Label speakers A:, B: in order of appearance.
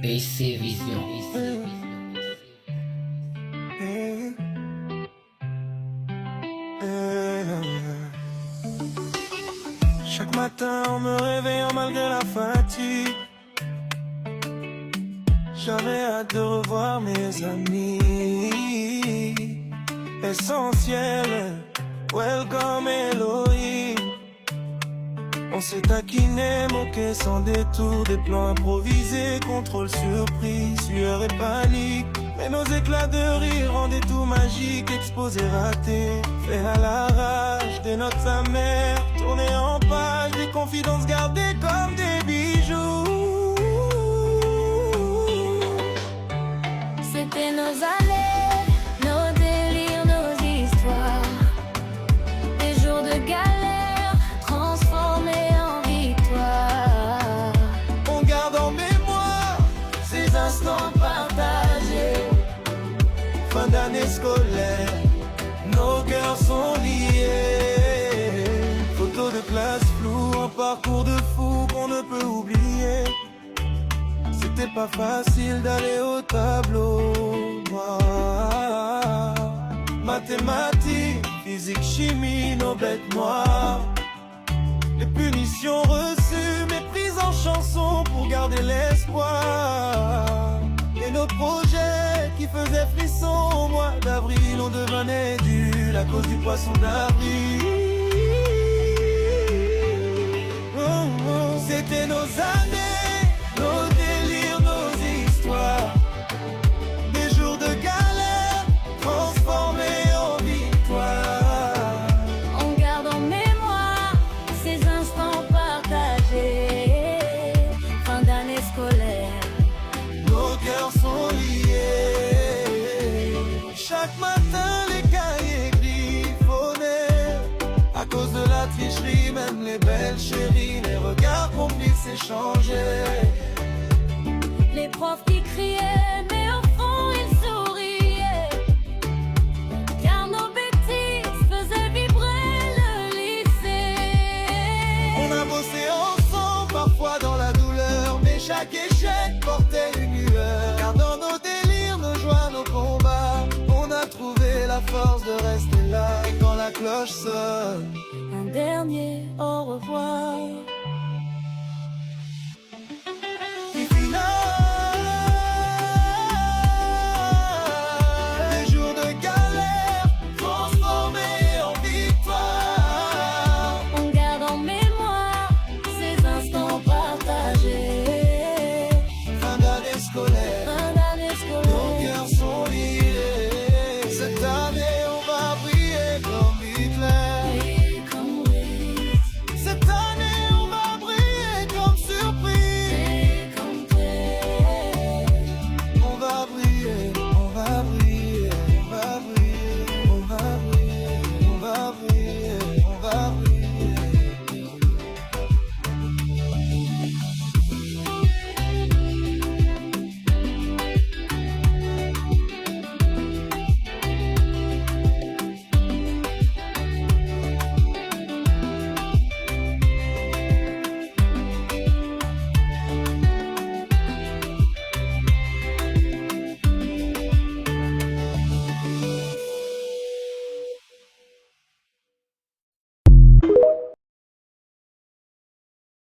A: BC Vision.
B: Chaque matin en me réveillant malgré la fatigue, j'avais hâte de revoir mes amis. Essentiel, welcome Elohim. On s'est taquiné, moqué sans détour, des plans improvisés, contrôle surprise, sueur et panique. Mais nos éclats de rire rendaient tout magique, exposé raté, fait à l'arrache, des notes amères, tournées en page, des confidences gardées comme des bijoux.
C: C'était nos allées, nos délires, nos histoires, des jours de galère transformés en victoire.
B: On garde en mémoire ces instants partagés. Fin d'année scolaire, nos cœurs sont liés. Photos de classe floues, un parcours de fou qu'on ne peut oublier. C'était pas facile d'aller au tableau noir. Mathématiques, physique, chimie, nos bêtes noires. Les punitions reçues, mes prises en chanson pour garder l'espoir. Et nos projets qui faisaient frisson au mois d'avril, on devenait durs à cause du poisson d'avril. C'était nos années, nos délires, nos histoires, des jours de galère transformés en victoire.
C: On garde en mémoire ces instants partagés. Fin d'année scolaire,
B: Nos cœurs sont liés. Chaque matin les cahiers griffonnaient. À cause de la tricherie, même les belles chéries, les regards complices s'échangeaient.
C: les profs qui criaient, mais au fond ils souriaient, car nos bêtises faisaient vibrer le lycée.
B: On a bossé ensemble, parfois dans la douleur, mais chaque échec portait une lueur. Car dans nos délires, nos joies, nos combats, on a trouvé la force de rester là. Et quand la cloche sonne,
C: Un dernier au revoir.